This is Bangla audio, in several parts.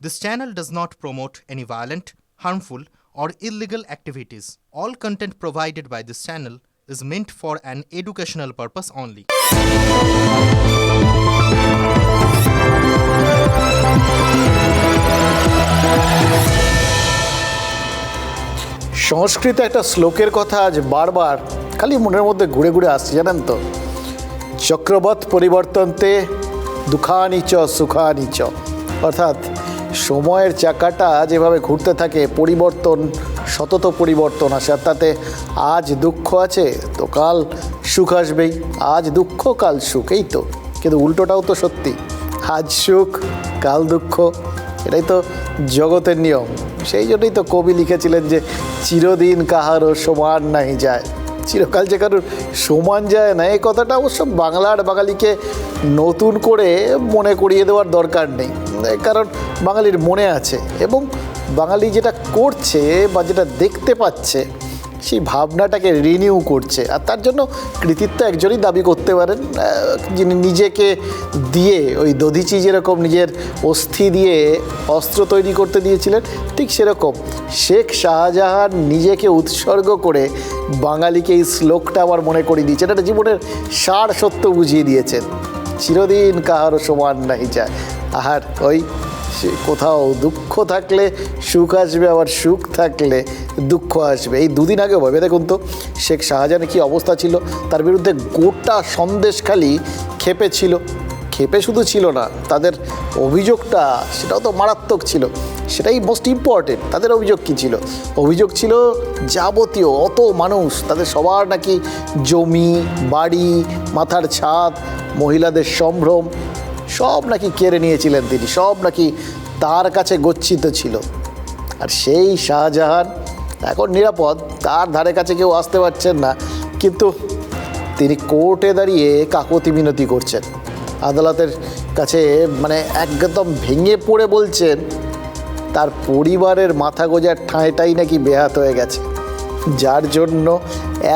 This channel does not promote any violent, harmful, or illegal activities. All content provided by this channel is meant for an educational purpose only. সংস্কৃত একটা শ্লোকের কথা আজ বারবার খালি মনের মধ্যে ঘুরে ঘুরে আসছে, জানেন তো? চক্রবৎ পরিবর্তন্তে দুঃখানি চ সুখানি চ, অর্থাৎ সময়ের চাকাটা যেভাবে ঘুরতে থাকে, পরিবর্তন, সতত পরিবর্তন আসে। আর তাতে আজ দুঃখ আছে তো কাল সুখ আসবেই, আজ দুঃখ কাল সুখ, এই তো। কিন্তু উল্টোটাও তো সত্যি, আজ সুখ কাল দুঃখ, এটাই তো জগতের নিয়ম। সেই জন্যই তো কবি লিখেছিলেন যে চিরদিন কাহারও সমান নাহি যায়, চিরকাল যে কারোর সমান যায় না। এই কথাটা অবশ্য বাংলার বাঙালিকে নতুন করে মনে করিয়ে দেওয়ার দরকার নেই, কারণ বাঙালির মনে আছে এবং বাঙালি যেটা করছে বা যেটা দেখতে পাচ্ছে সেই ভাবনাটাকে রিনিউ করছে। আর তার জন্য কৃতিত্ব একজনই দাবি করতে পারেন, যিনি নিজেকে দিয়ে, ওই দধিচি যেরকম নিজের অস্থি দিয়ে অস্ত্র তৈরি করতে দিয়েছিলেন, ঠিক সেরকম শেখ শাহজাহান নিজেকে উৎসর্গ করে বাঙালিকে এই শ্লোকটা আবার মনে করিয়ে দিয়েছেন। এটা জীবনের সার সত্য বুঝিয়ে দিয়েছেন, চিরদিন কাহারও সমান নাহি যায়। আর ওই কোথাও দুঃখ থাকলে সুখ আসবে, আবার সুখ থাকলে দুঃখ আসবে। এই দুদিন আগে ভেবে দেখুন তো শেখ শাহজাহানের কী অবস্থা ছিল। তার বিরুদ্ধে গোটা সন্দেশখালি ক্ষেপে ছিল। ক্ষেপে শুধু ছিল না, তাদের অভিযোগটা সেটাও তো মারাত্মক ছিল, সেটাই মোস্ট ইম্পর্টেন্ট। তাদের অভিযোগ কী ছিল? অভিযোগ ছিল যাবতীয় অত মানুষ, তাদের সবার নাকি জমি, বাড়ি, মাথার ছাদ, মহিলাদের সম্ভ্রম সব নাকি কেড়ে নিয়েছিলেন তিনি, সব নাকি তার কাছে গচ্ছিত ছিল। আর সেই শাহজাহান এখন নিরাপদ, তার ধারে কাছে কেউ আসতে পারছেন না, কিন্তু তিনি কোর্টে দাঁড়িয়ে কাকুতি মিনতি করছেন, আদালতের কাছে মানে একদম ভেঙে পড়ে বলছেন তার পরিবারের মাথা গোঁজার ঠাঁইটাই নাকি বেহাত হয়ে গেছে, যার জন্য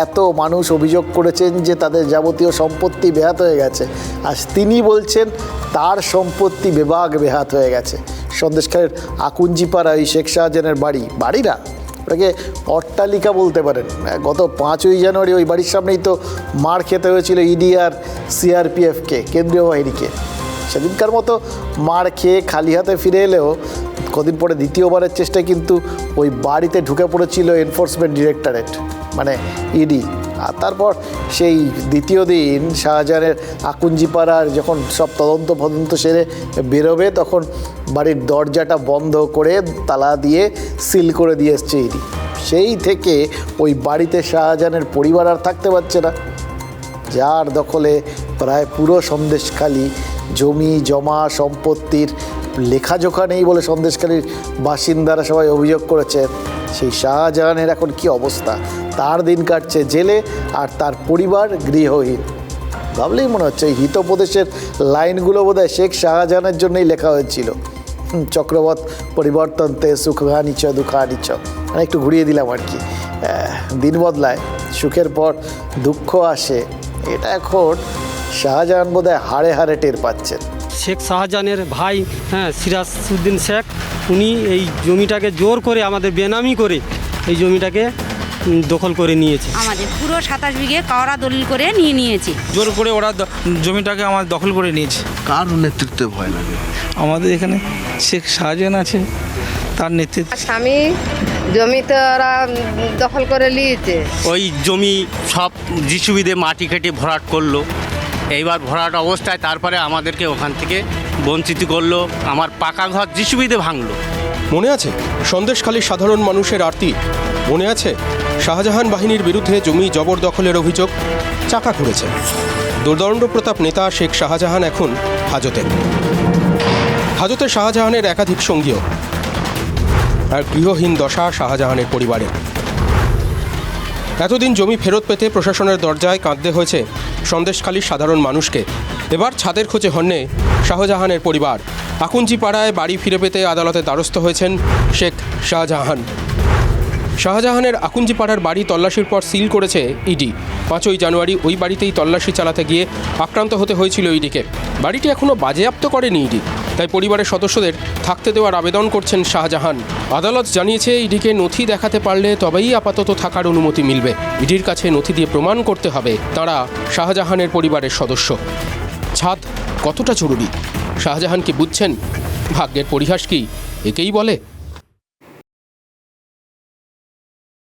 এত মানুষ অভিযোগ করেছেন যে তাদের যাবতীয় সম্পত্তি বেহাত হয়ে গেছে। আর তিনি বলছেন তার সম্পত্তি বেবাগ বেহাত হয়ে গেছে। সন্দেশখালের আকুঞ্জিপাড়া এই শেখ শাহজাহানের বাড়ি না, ওটাকে অট্টালিকা বলতে পারেন। গত 5ই জানুয়ারি ওই বাড়ির সামনেই তো মার খেতে হয়েছিল ইডি আর সিআরপিএফকে, কেন্দ্রীয় বাহিনীকে। সেদিনকার মতো মার খেয়ে খালি হাতে ফিরে এলেও কদিন পরে দ্বিতীয়বারের চেষ্টায় কিন্তু ওই বাড়িতে ঢুকে পড়েছিল এনফোর্সমেন্ট ডিরেক্টরেট, মানে ইডি। আর তারপর সেই দ্বিতীয় দিন শাহজাহানের আকুঞ্জিপাড়ার যখন সব তদন্ত সেরে বেরোবে, তখন বাড়ির দরজাটা বন্ধ করে তালা দিয়ে সিল করে দিয়ে এসছে ইডি। সেই থেকে ওই বাড়িতে শাহজাহানের পরিবার আর থাকতে পারছে না, যার দখলে প্রায় পুরো সন্দেশখালি, জমি জমা সম্পত্তির লেখাজোখা নেই বলে সন্দেশখালির বাসিন্দারা সবাই অভিযোগ করেছে। সেই শাহজাহানের এখন কি অবস্থা, তার দিন কাটছে জেলে আর তার পরিবার গৃহহীন। ভাবলেই মনে হচ্ছে এই হিতোপদেশের লাইনগুলো বোধহয় শেখ শাহজাহানের জন্যই লেখা হয়েছিল। চক্রবৎ পরিবর্তন্তে সুখানি চ দুঃখানি চ, মানে একটু ঘুরিয়ে দিলাম আর কি। দিন বদলায়, সুখের পর দুঃখ আসে, এটা এখন শাহজাহান বোধহয় হাড়ে হাড়ে টের পাচ্ছেন। শেখ শাহজাহানের ভাই সিরাজউদ্দিন শেখ, উনি এই জমিটাকে জোর করে আমাদের বেনামি করে এই জমিটাকে দখল করে নিয়েছে। আমাদের পুরো 27 বিঘে কাওড়া দলিল করে নিয়েছে, জোর করে ওরা জমিটাকে আমার দখল করে নিয়েছে। কার নেতৃত্বে ভয় লাগে? আমাদের এখানে শেখ শাহজাহান আছে, তার নেতৃত্বে। স্বামী জমি তো ওরা দখল করে নিয়েছে। ওই জমি সব জিসিবিতে মাটি কেটে ভরাট করলো। এইবার ভরাট অবস্থায় তারপরে আমাদেরকে ওখান থেকে বঞ্চিত করলো, আমার পাকা ঘর জিসিবিতে ভাঙলো। মনে আছে সন্দেশখালীর সাধারণ মানুষের আরতি? মনে আছে শাহজাহান বাহিনীর বিরুদ্ধে জমি জবরদখলের অভিযোগ? চাকা ঘুরেছে। দুর্দণ্ড প্রতাপ নেতা শেখ শাহজাহান এখন হাজতে শাহজাহানের একাধিক সঙ্গীও, আর গৃহহীন দশা শাহজাহানের পরিবারের। এতদিন জমি ফেরত পেতে প্রশাসনের দরজায় কাঁদতে হয়েছে সন্দেশখালীর সাধারণ মানুষকে। এবার ছাদের খোঁজে হন্যে শাহজাহানের পরিবার। আকুঞ্জিপাড়ায় বাড়ি ফিরে পেতে আদালতে দ্বারস্থ হয়েছেন শেখ শাহজাহান। শাহজাহানের আকুঞ্জিপাড়ার বাড়ি তল্লাশির পর সিল করেছে ইডি। 5ই জানুয়ারি ওই বাড়িতেই তল্লাশি চালাতে গিয়ে আক্রান্ত হতে হয়েছিল ইডিকে। বাড়িটি এখনও বাজেয়াপ্ত করেনি ইডি, তাই পরিবারের সদস্যদের থাকতে দেওয়ার আবেদন করছেন শাহজাহান। আদালত জানিয়েছে ইডিকে নথি দেখাতে পারলে তবেই আপাতত থাকার অনুমতি মিলবে। ইডির কাছে নথি দিয়ে প্রমাণ করতে হবে তাঁরা শাহজাহানের পরিবারের সদস্য। ছাদ কতটা জরুরি শাহজাহান কি বুঝছেন? ভাগ্যের পরিহাস কি একেই বলে?